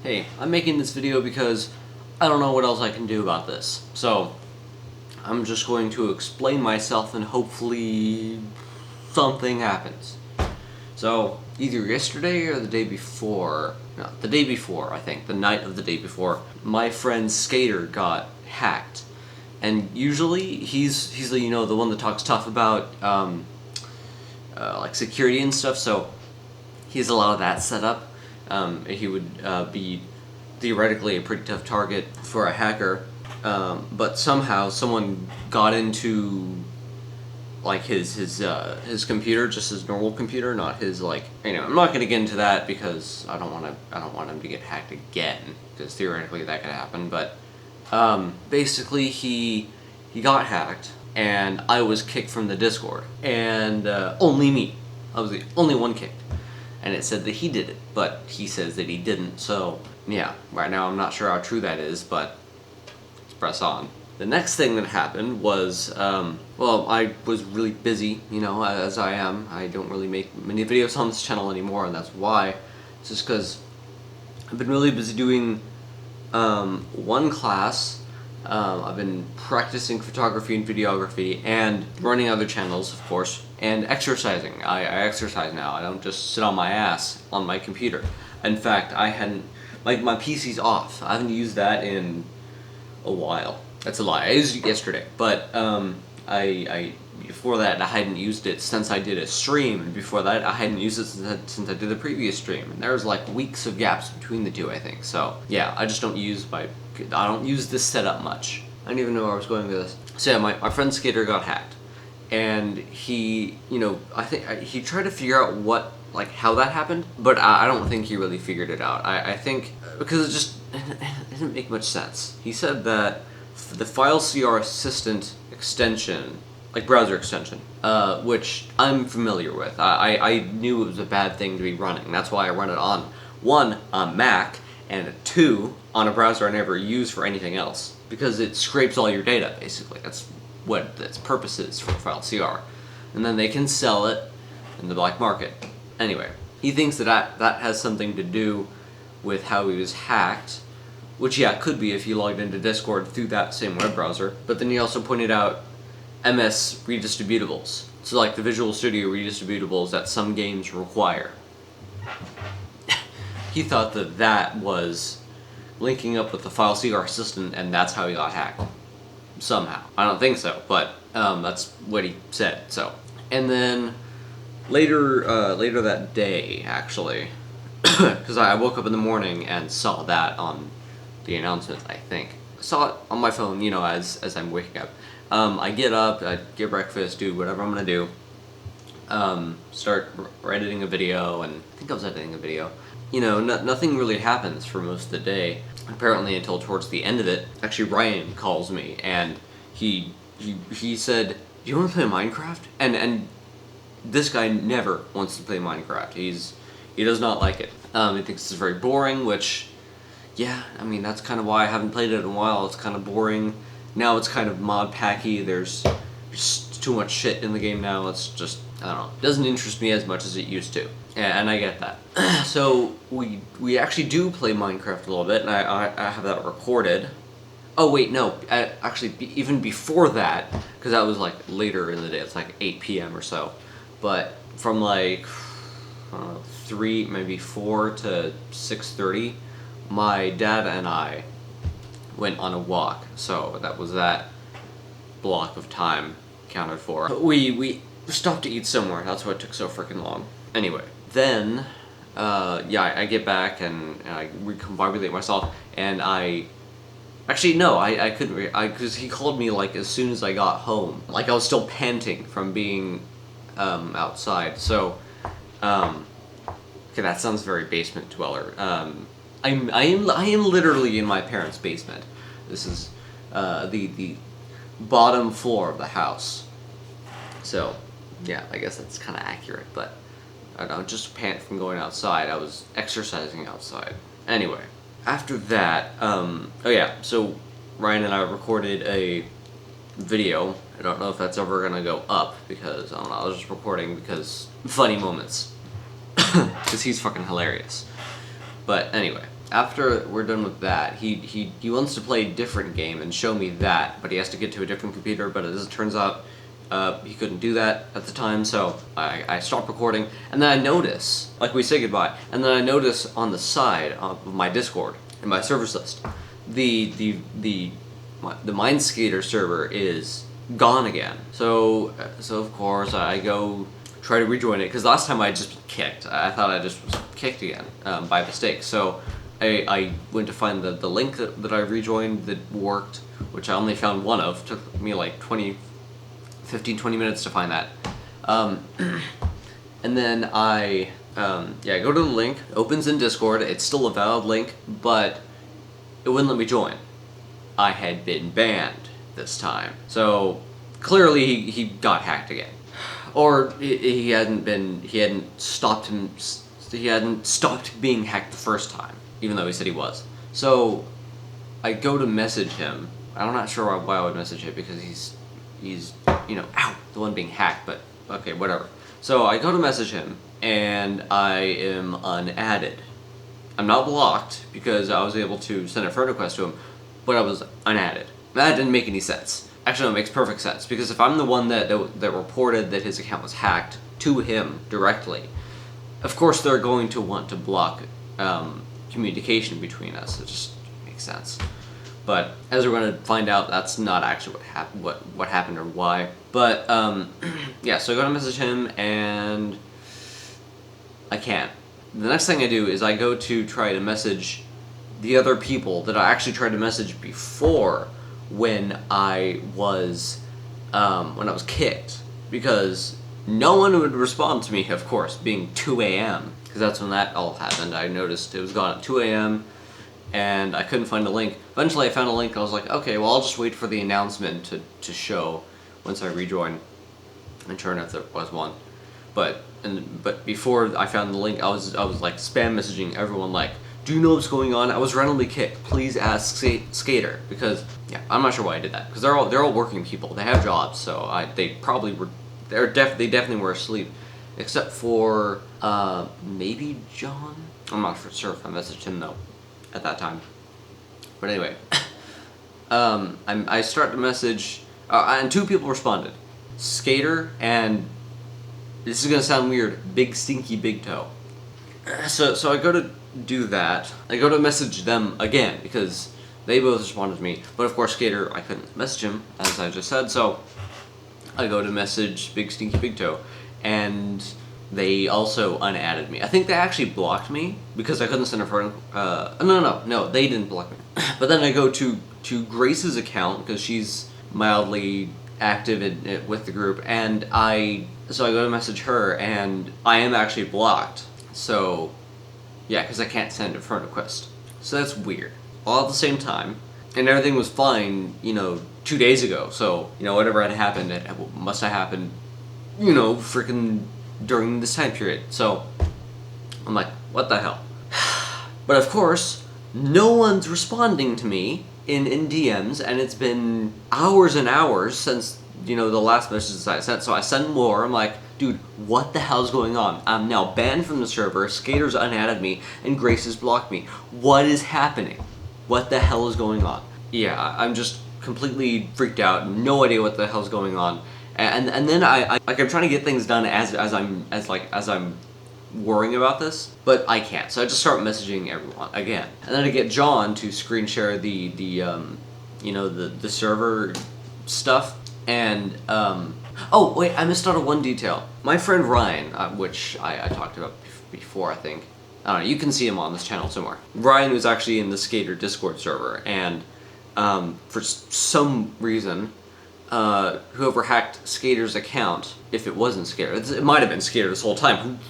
hey, I'm making this video because I don't know what else I can do about this. So, I'm just going to explain myself and hopefully something happens. So, either yesterday or the day before, no, the day before, I think, the night of the day before, my friend Sk8er got hacked. And usually, he's you know, the one that talks tough about, like, security and stuff, so he has a lot of that set up. He would be theoretically a pretty tough target for a hacker, but somehow someone got into like his computer, just his normal computer, not his, like, you know, I'm not gonna get into that because I don't want him to get hacked again, because theoretically that could happen. But basically he got hacked, and I was kicked from the Discord, and only me. I was the only one kicked. And it said that he did it, but he says that he didn't, so yeah, right now I'm not sure how true that is, but let's press on. The next thing that happened was, well, I was really busy, you know, as I am. I don't really make many videos on this channel anymore, and that's why. It's just because I've been really busy doing one class. I've been practicing photography and videography, and running other channels, of course, and exercising. I exercise now. I don't just sit on my ass on my computer. In fact, I hadn't, like, my PC's off. I haven't used that in a while. That's a lie. I used it yesterday, but before that I hadn't used it since I did a stream, and before that I hadn't used it since I did the previous stream, and there was like weeks of gaps between the two, I think. So yeah, I just don't use this setup much. I didn't even know where I was going with this. So yeah, my friend Sk8er got hacked, and he, you know, I think he tried to figure out what, like, how that happened, but I don't think he really figured it out. I think because it didn't make much sense. He said that the FileCR Assistant extension, like browser extension, which I'm familiar with. I knew it was a bad thing to be running. That's why I run it on, 1, on Mac, and 2, on a browser I never use for anything else. Because it scrapes all your data, basically. That's what its purpose is for FileCR. And then they can sell it in the black market. Anyway, he thinks that has something to do with how he was hacked, which, yeah, could be if he logged into Discord through that same web browser. But then he also pointed out MS redistributables. So, like, the Visual Studio redistributables that some games require. He thought that was linking up with the FileCR Assistant, and that's how he got hacked. Somehow. I don't think so, but that's what he said, so. And then later that day, actually, because I woke up in the morning and saw that on the announcement, I think. I saw it on my phone, you know, as I'm waking up. I get up, I get breakfast, do whatever I'm gonna do, start editing a video, and I think I was editing a video. You know, nothing really happens for most of the day, apparently, until towards the end of it. Actually, Ryan calls me, and he said, "Do you want to play Minecraft?" And this guy never wants to play Minecraft. He does not like it. He thinks it's very boring, which, yeah, I mean, that's kind of why I haven't played it in a while. It's kind of boring. Now it's kind of mod packy. There's just too much shit in the game now. It's just, I don't know. It doesn't interest me as much as it used to. Yeah, and I get that. So we actually do play Minecraft a little bit, and I have that recorded. Oh wait, no, actually even before that, because that was like later in the day. It's like 8 p.m. or so. But from like 3, maybe 4 to 6:30, my dad and I went on a walk. So that was that block of time counted for. We stopped to eat somewhere. That's why it took so freaking long. Anyway, then yeah, I get back and I recombobulate myself, and I couldn't, because he called me like as soon as I got home. Like, I was still panting from being outside. So okay, that sounds very basement dweller. I am literally in my parents' basement. This is the bottom floor of the house. So yeah, I guess that's kind of accurate, but I don't know, just pant from going outside. I was exercising outside. Anyway, after that, oh yeah, so Ryan and I recorded a video. I don't know if that's ever gonna go up, because, I don't know, I was just recording because funny moments. Because he's fucking hilarious. But anyway, after we're done with that, he wants to play a different game and show me that, but he has to get to a different computer. But as it turns out, he couldn't do that at the time, so I stopped recording. And then I notice, like, we say goodbye, and then I notice on the side of my Discord, in my servers list, the Mind Sk8er server is gone again. So of course I go try to rejoin it, because last time I just kicked. I thought I just was kicked again by mistake. So I went to find the link that I rejoined that worked, which I only found one of. It took me like 15, 20 minutes to find that. And then I go to the link, opens in Discord. It's still a valid link, but it wouldn't let me join. I had been banned this time. So clearly he got hacked again. Or he hadn't stopped being hacked the first time, even though he said he was. So I go to message him. I'm not sure why I would message him, because he's the one being hacked, but okay, whatever. So I go to message him, and I am unadded. I'm not blocked, because I was able to send a friend request to him, but I was unadded. That didn't make any sense. Actually, it makes perfect sense, because if I'm the one that reported that his account was hacked to him directly, of course they're going to want to block communication between us. It just makes sense. But as we're going to find out, that's not actually what happened or why. But yeah, so I go to message him, and I can't. The next thing I do is I go to try to message the other people that I actually tried to message before, when I was kicked, because no one would respond to me, of course, being 2 a.m., because that's when that all happened. I noticed it was gone at 2 a.m., and I couldn't find a link. Eventually I found a link, and I was like, okay, well, I'll just wait for the announcement to show once I rejoin, and sure enough, there was one. But before I found the link, I was like spam messaging everyone, like, do you know what's going on? I was randomly kicked. Please ask Sk8er, because yeah, I'm not sure why I did that, because they're all working people. They have jobs, so they definitely were asleep, except for maybe John. I'm not sure if I messaged him though at that time. But anyway, I start to message, and two people responded, Sk8er and, this is gonna sound weird, Big Stinky Big Toe. So I go to do that. I go to message them again, because they both responded to me, but of course Sk8er, I couldn't message him, as I just said, so I go to message Big Stinky Big Toe, and they also unadded me. I think they actually blocked me, because I couldn't send a friend, no, they didn't block me. But then I go to Grace's account, because she's mildly active with the group, and so I go to message her, and I am actually blocked, so yeah, because I can't send a friend request. So that's weird. All at the same time, and everything was fine, 2 days ago. So, whatever had happened, it must have happened, freaking during this time period. So, I'm like, what the hell? But of course, no one's responding to me in DMs, and it's been hours and hours since, the last messages I sent. So I send more. I'm like, dude, what the hell's going on? I'm now banned from the server, Sk8er's unadded me, and Grace has blocked me. What is happening? What the hell is going on? Yeah, I'm just completely freaked out, no idea what the hell's going on. And then I'm trying to get things done as I'm worrying about this, but I can't. So I just start messaging everyone again. And then I get John to screen share the server stuff, and oh, wait, I missed out on one detail. My friend Ryan, which I talked about before, I think. I don't know, you can see him on this channel somewhere. Ryan was actually in the Sk8er Discord server, and for some reason, whoever hacked Sk8er's account, if it wasn't Sk8er, it might have been Sk8er this whole time.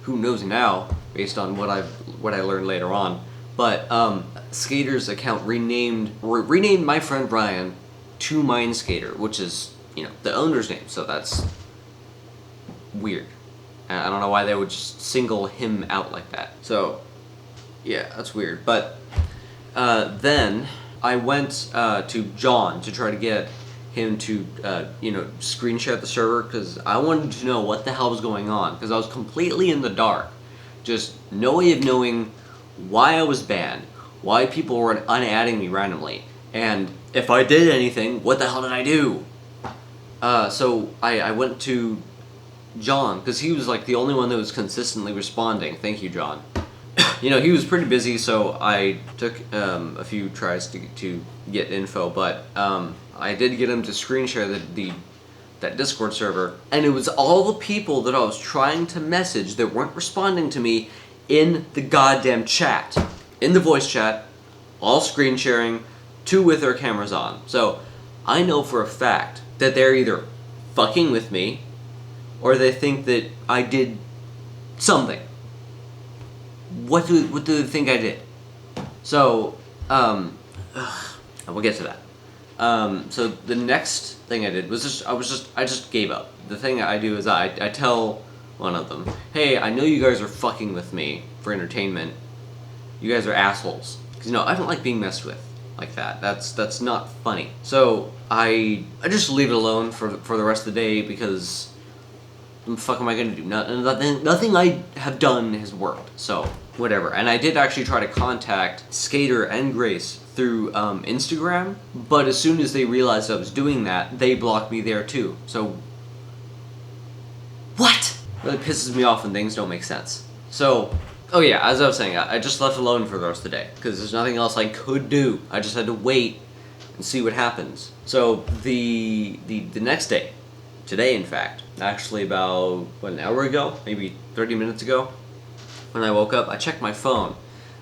Who knows now, based on what I learned later on. But Sk8er's account renamed my friend Ryan to Mind Sk8er, which is, the owner's name, so that's weird. I don't know why they would just single him out like that. So, yeah, that's weird. But then I went to John to try to get him to, screen share the server, because I wanted to know what the hell was going on, because I was completely in the dark. Just no way of knowing why I was banned, why people were unadding me randomly, and if I did anything, what the hell did I do? So I went to John, because he was like the only one that was consistently responding. Thank you, John. You know, he was pretty busy, so I took a few tries to get info, but I did get him to screen share that Discord server, and it was all the people that I was trying to message that weren't responding to me in the goddamn chat. In the voice chat, all screen sharing, 2 with their cameras on. So I know for a fact that they're either fucking with me or they think that I did something. What do they think I did? So, we'll get to that. So the next thing I did was I just gave up. The thing I do is I tell one of them, hey, I know you guys are fucking with me for entertainment. You guys are assholes. Because, you know, I don't like being messed with like that. That's not funny. So I just leave it alone for the rest of the day, because what the fuck am I gonna do? Nothing I have done has worked. So whatever. And I did actually try to contact Sk8er and Grace through Instagram, but as soon as they realized I was doing that, they blocked me there too. So what? It really pisses me off when things don't make sense. So, oh yeah, as I was saying, I just left alone for the rest of the day, because there's nothing else I could do. I just had to wait and see what happens. So the next day, today in fact, actually about, an hour ago, maybe 30 minutes ago, when I woke up, I checked my phone,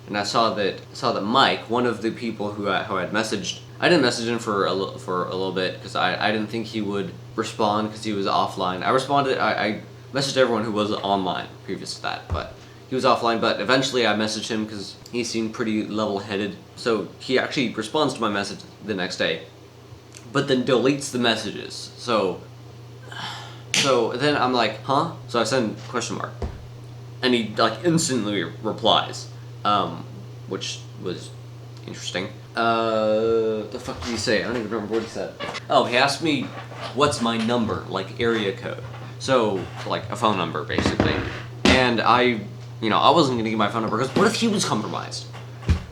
and I saw that Mike, one of the people who I had messaged, I didn't message him for a little bit, because I didn't think he would respond, because he was offline. I messaged everyone who was online previous to that, but he was offline. But eventually I messaged him because he seemed pretty level-headed, so he actually responds to my message the next day, but then deletes the messages. So then I'm like, huh? So I send question mark, and he like instantly replies, which was interesting. The fuck did he say? I don't even remember what he said. Oh, he asked me what's my number, like area code. So, like a phone number, basically. And I wasn't gonna give my phone number, because what if he was compromised?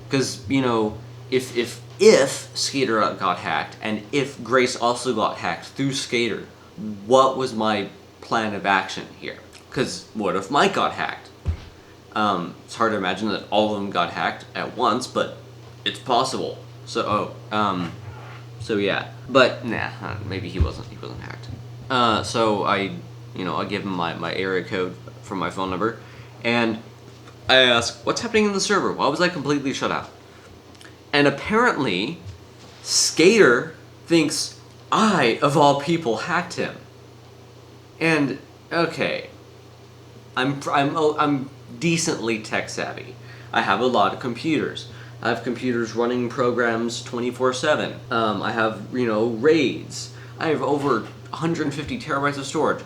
Because, you know, if Sk8er got hacked, and if Grace also got hacked through Sk8er, what was my plan of action here? Because what if Mike got hacked? It's hard to imagine that all of them got hacked at once, but it's possible. So, so yeah. But, nah, maybe he wasn't hacked. So I give him my area code from my phone number, and I ask, what's happening in the server? Why was I completely shut out? And apparently, Sk8er thinks I, of all people, hacked him. And, okay, I'm decently tech savvy. I have a lot of computers. I have computers running programs 24/7. I have, RAIDs. I have over 150 terabytes of storage.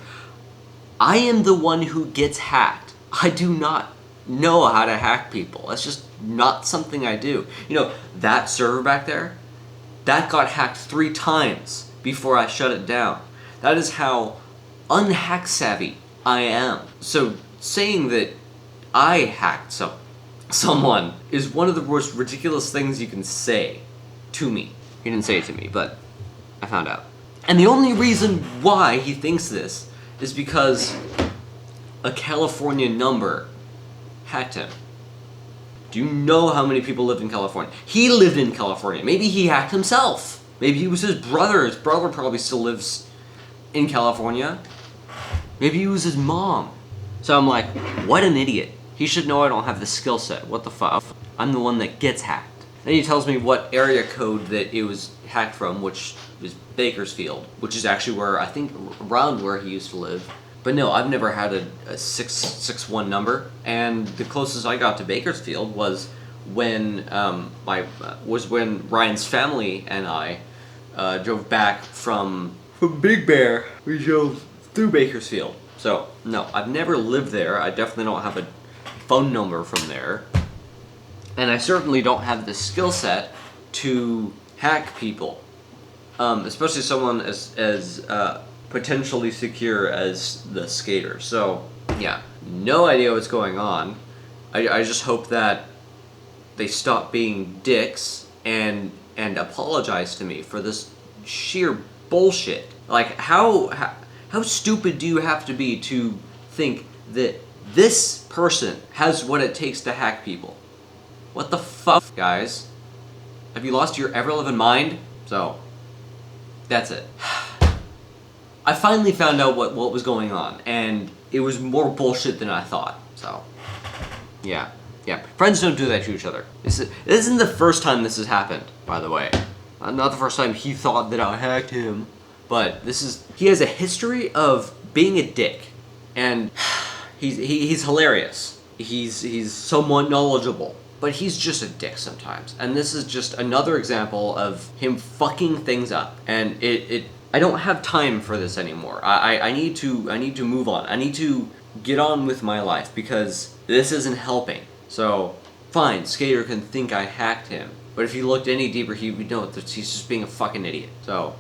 I am the one who gets hacked. I do not know how to hack people. That's just not something I do. That server back there, that got hacked 3 times before I shut it down. That is how unhack savvy I am. So saying that I hacked someone is one of the most ridiculous things you can say to me. He didn't say it to me, but I found out. And the only reason why he thinks this is because a California number hacked him. Do you know how many people lived in California? He lived in California. Maybe he hacked himself. Maybe it was his brother. His brother probably still lives in California. Maybe it was his mom. So I'm like, what an idiot. He should know I don't have the skill set. What the fuck? I'm the one that gets hacked. Then he tells me what area code that it was hacked from, which is Bakersfield, which is actually where, I think, around where he used to live. But no, I've never had a 661 number, and the closest I got to Bakersfield was when when Ryan's family and I drove back from Big Bear. We drove through Bakersfield. So no, I've never lived there. I definitely don't have a phone number from there, and I certainly don't have the skill set to hack people, especially someone as potentially secure as the Sk8er. So yeah, no idea what's going on. I just hope that they stop being dicks and apologize to me for this sheer bullshit. Like, how stupid do you have to be to think that this person has what it takes to hack people? What the fuck, guys? Have you lost your ever-living mind? So, that's it. I finally found out what was going on, and it was more bullshit than I thought. So, yeah. Friends don't do that to each other. This isn't the first time this has happened, by the way. Not the first time he thought that I hacked him, but he has a history of being a dick, and he's hilarious. He's somewhat knowledgeable, but he's just a dick sometimes. And this is just another example of him fucking things up, and I don't have time for this anymore. I need to move on. I need to get on with my life because this isn't helping. So, fine, Sk8er can think I hacked him, but if he looked any deeper, he would know that he's just being a fucking idiot. So,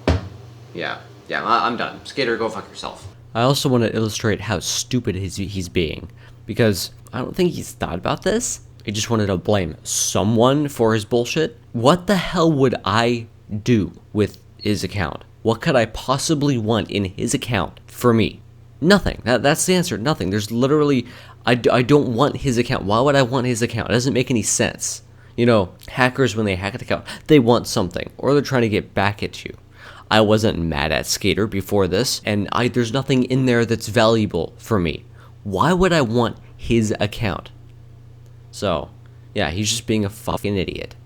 yeah, I'm done. Sk8er, go fuck yourself. I also want to illustrate how stupid he's being, because I don't think he's thought about this. He just wanted to blame someone for his bullshit. What the hell would I do with his account? What could I possibly want in his account for me? Nothing. That's the answer. Nothing. There's literally... I don't want his account. Why would I want his account? It doesn't make any sense. You know, hackers, when they hack an account, they want something, or they're trying to get back at you. I wasn't mad at Sk8er before this, and there's nothing in there that's valuable for me. Why would I want his account? So, yeah, he's just being a fucking idiot.